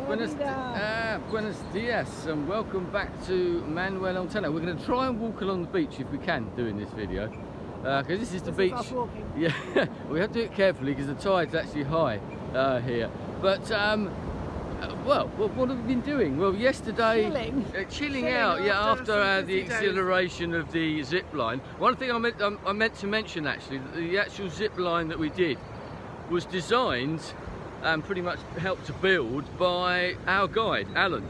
Buenos dias and welcome back to Manuel on We're going to try and walk along the beach if we can doing this video, because this is the beach. Yeah, we have to do it carefully because the tide's actually high here. But well, what have we been doing? Well, yesterday chilling out. Yeah, after the exhilaration of the zip line. One thing I meant to mention actually, that the actual zip line that we did was designed and pretty much helped to build by our guide, Alan.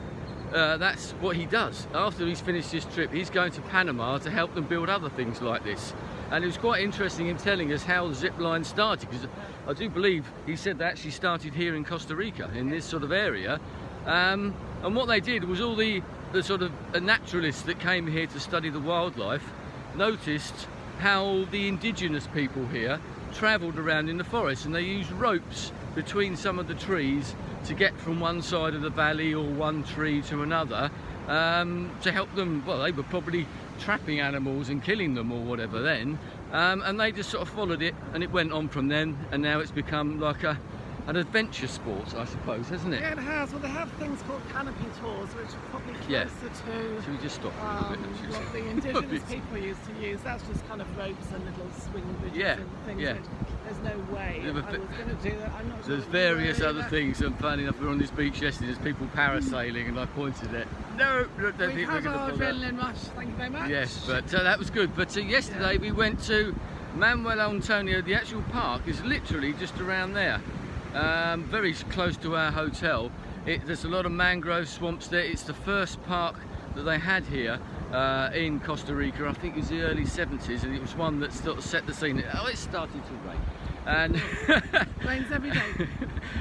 That's what he does. After he's finished his trip, he's going to Panama to help them build other things like this. And it was quite interesting in telling us how the zip line started, because I do believe he said they actually started here in Costa Rica, in this sort of area. And what they did was all the sort of naturalists that came here to study the wildlife noticed how the indigenous people here travelled around in the forest, and they used ropes between some of the trees to get from one side of the valley or one tree to another, to help them. Well, they were probably trapping animals and killing them or whatever then, and they just sort of followed it, and it went on from then, and now it's become like an adventure sport, I suppose, hasn't it? Yeah, it has. Well, they have things called canopy tours, which are probably closer to Should we just stop a little bit, what the indigenous people used to use. That's just kind of ropes and little swing bridges and things. There's no way I was going to do that. I'm not sure. There's various other things, and funny enough, we were on this beach yesterday, there's people parasailing, and I pointed at no, don't think we've we're had going our to pull adrenaline rush. Thank you very much. Yes, but that was good. But yesterday we went to Manuel Antonio. The actual park is literally just around there. Very close to our hotel. There's a lot of mangrove swamps there. It's the first park that they had here in Costa Rica. I think it was the early 70s, and it was one that sort of set the scene. Oh, it started to rain. And rains every day.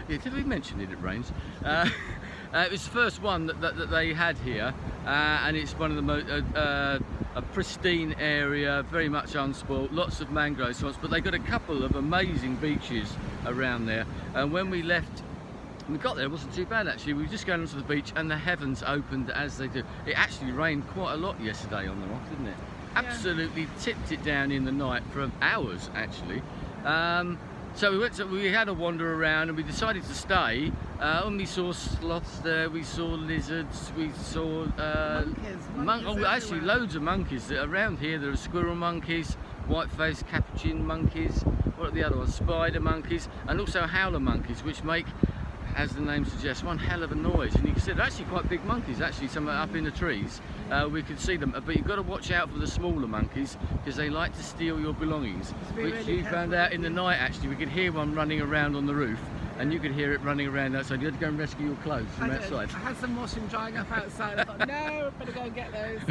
Yeah, did we mention it rains? It was the first one that they had here, and it's one of the most a pristine area, very much unspoilt, lots of mangrove swamps, but they got a couple of amazing beaches around there. And when we left, we got there, it wasn't too bad actually. We were just going onto the beach and the heavens opened as they do. It actually rained quite a lot yesterday on the off, didn't it? Yeah. Absolutely tipped it down in the night for hours actually. So we had a wander around and we decided to stay, and we saw sloths there, we saw lizards, we saw monkeys actually loads of monkeys. Around here there are squirrel monkeys, white-faced capuchin monkeys, what are the other ones, spider monkeys, and also howler monkeys, which make, as the name suggests, one hell of a noise. And you can see they're actually quite big monkeys, actually, some are up in the trees. We could see them, but you've got to watch out for the smaller monkeys because they like to steal your belongings, which really you found out in the night actually. We could hear one running around on the roof, and you could hear it running around outside. You had to go and rescue your clothes from outside. I had some washing drying up outside. I thought, no, better go and get those.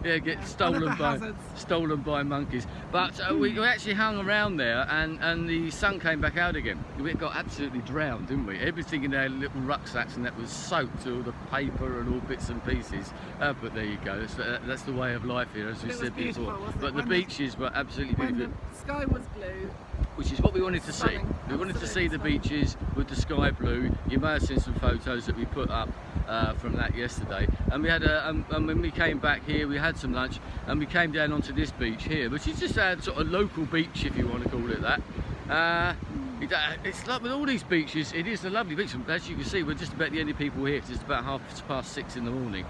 Yeah, get stolen by monkeys. But we actually hung around there, and the sun came back out again. We got absolutely drowned, didn't we? Everything in our little rucksacks and that was soaked to all the paper and all bits and pieces. But there you go. That's the way of life here, as we said before. But the beaches were absolutely beautiful. The sky was blue, which is what we wanted to see. We wanted to see the beaches with the sky blue. You may have seen some photos that we put up from that yesterday. And we had and when we came back here, we had some lunch, and we came down onto this beach here, which is just a sort of local beach, if you want to call it that. It's like with all these beaches, it is a lovely beach. As you can see, we're just about the only people here, because it's about 6:30 in the morning.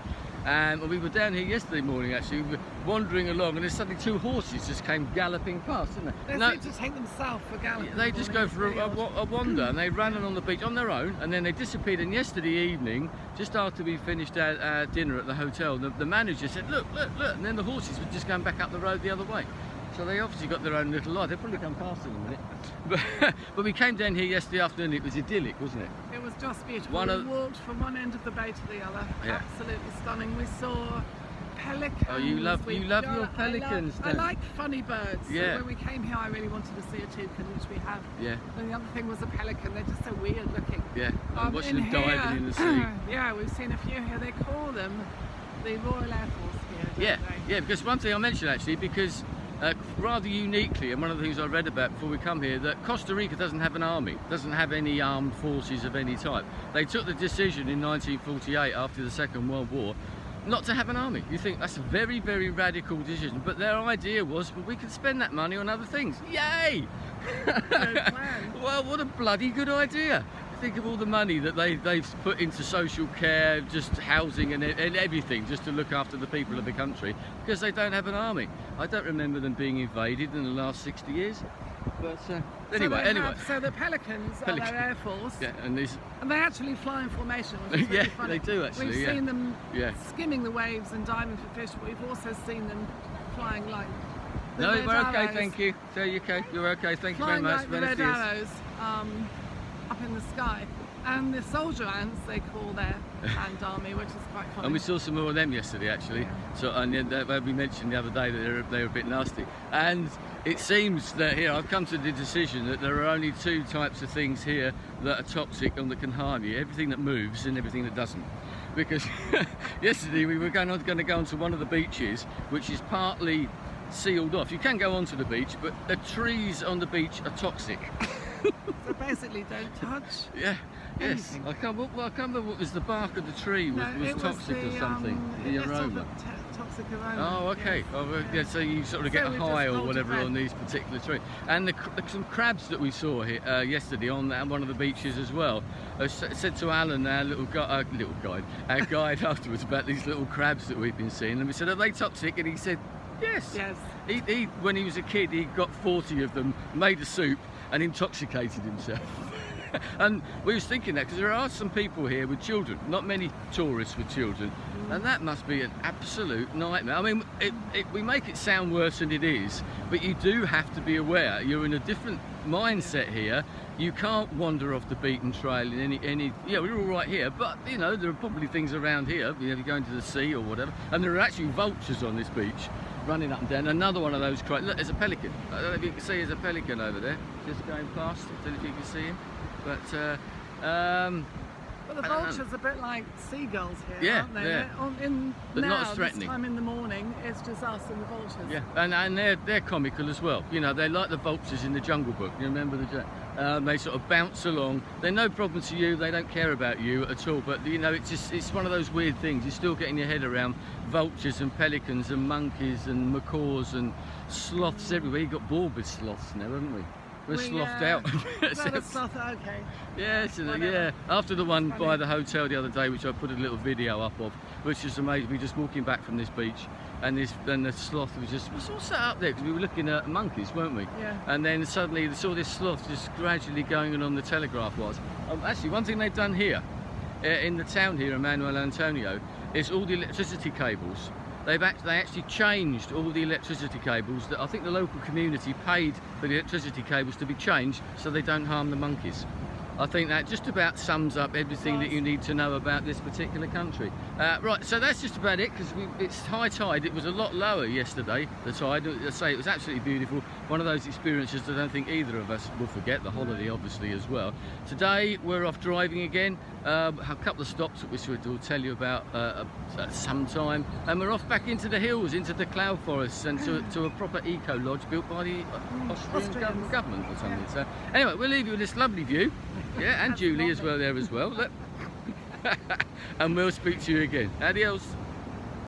And we were down here yesterday morning actually, we were wandering along, and then suddenly two horses just came galloping past, didn't they? They seem to take them south for galloping. They just go for a wander, and they ran along the beach on their own, and then they disappeared. And yesterday evening, just after we finished our dinner at the hotel, the manager said, look, and then the horses were just going back up the road the other way. So they obviously got their own little life. They'll probably come past in a minute. But we came down here yesterday afternoon. It was idyllic, wasn't it? It was just beautiful. We walked from one end of the bay to the other. Yeah. Absolutely stunning. We saw pelicans. Oh, you love your pelicans. I like funny birds. Yeah. So when we came here, I really wanted to see a toucan, which we have. Yeah. And the other thing was a pelican. They're just so weird looking. Yeah. I'm watching them diving in the sea. Yeah, we've seen a few here. They call them the Royal Air Force here. Yeah. Because one thing I mentioned actually, because rather uniquely, and one of the things I read about before we come here, that Costa Rica doesn't have an army, doesn't have any armed forces of any type. They took the decision in 1948, after the Second World War, not to have an army. You think that's a very, very radical decision, but their idea was, well, we can spend that money on other things. Yay! Good plan. Well, what a bloody good idea. think of all the money that they've put into social care, just housing and everything, just to look after the people of the country, because they don't have an army. I don't remember them being invaded in the last 60 years. But anyway. So the Pelicans are their air force. Yeah, and they actually fly in formation, which is really funny. They do actually. We've seen them skimming the waves and diving for fish, but we've also seen them flying like the red we're okay, arrows. Thank you. So you okay? You're okay, thank you very much. Like the red arrows up in the sky. And the soldier ants, they call their land army, which is quite funny. And we saw some more of them yesterday, actually. Yeah. So, and we mentioned the other day that they were a bit nasty. And it seems that here, I've come to the decision that there are only two types of things here that are toxic and that can harm you: everything that moves and everything that doesn't. Because yesterday we were going to go onto one of the beaches, which is partly sealed off. You can go onto the beach, but the trees on the beach are toxic. So basically, don't touch. Yeah. Yes. Anything. I can't remember what was the bark of the tree was toxic or something. The aroma. Toxic aroma. Oh, okay. Yes. Oh, yeah. So you sort of get a high or whatever on these particular trees. And some crabs that we saw here, yesterday on one of the beaches as well. I said to Alan, our our guide afterwards, about these little crabs that we've been seeing, and we said, "Are they toxic?" And he said, "Yes." Yes. He when he was a kid, he got 40 of them, made a soup, and intoxicated himself. And we was thinking that because there are some people here with children, not many tourists with children, and that must be an absolute nightmare. I mean, we make it sound worse than it is, but you do have to be aware. You're in a different mindset here. You can't wander off the beaten trail in any. Yeah, we're all right here, but you know there are probably things around here. You know, if you go into the sea or whatever, and there are actually vultures on this beach, running up and down. Another one of those. Look, there's a pelican. I don't know if you can see. There's a pelican over there, just going past. I don't know if you can see him. But the vultures are a bit like seagulls here, aren't they? Yeah. But now, not as threatening. This time in the morning, it's just us and the vultures. Yeah, and they're comical as well. You know, they're like the vultures in the Jungle Book. You remember they sort of bounce along. They're no problem to you. They don't care about you at all. But you know, it's one of those weird things. You're still getting your head around vultures and pelicans and monkeys and macaws and sloths everywhere. You've got bored with sloths now, haven't we? We're slothed out. Is that a sloth? Okay. Yes, yeah. After the one by the hotel the other day, which I put a little video up of, which is amazing. We were just walking back from this beach, and the sloth was all set up there because we were looking at monkeys, weren't we? Yeah. And then suddenly we saw this sloth just gradually going along the telegraph wires. Actually, one thing they've done here, in the town here in Manuel Antonio, is all the electricity cables. They actually changed all the electricity cables. That I think the local community paid for the electricity cables to be changed so they don't harm the monkeys. I think that just about sums up everything that you need to know about this particular country. Right, so that's just about it, because it's high tide. It was a lot lower yesterday, the tide. I say it was absolutely beautiful. One of those experiences that I don't think either of us will forget, the holiday obviously as well. Today we're off driving again, a couple of stops which we'll tell you about at some time, and we're off back into the hills, into the cloud forests, and to a proper eco lodge built by the Austrian government or something. So anyway, we'll leave you with this lovely view. Yeah, and Julie as well there as well. Look. And we'll speak to you again. Adios.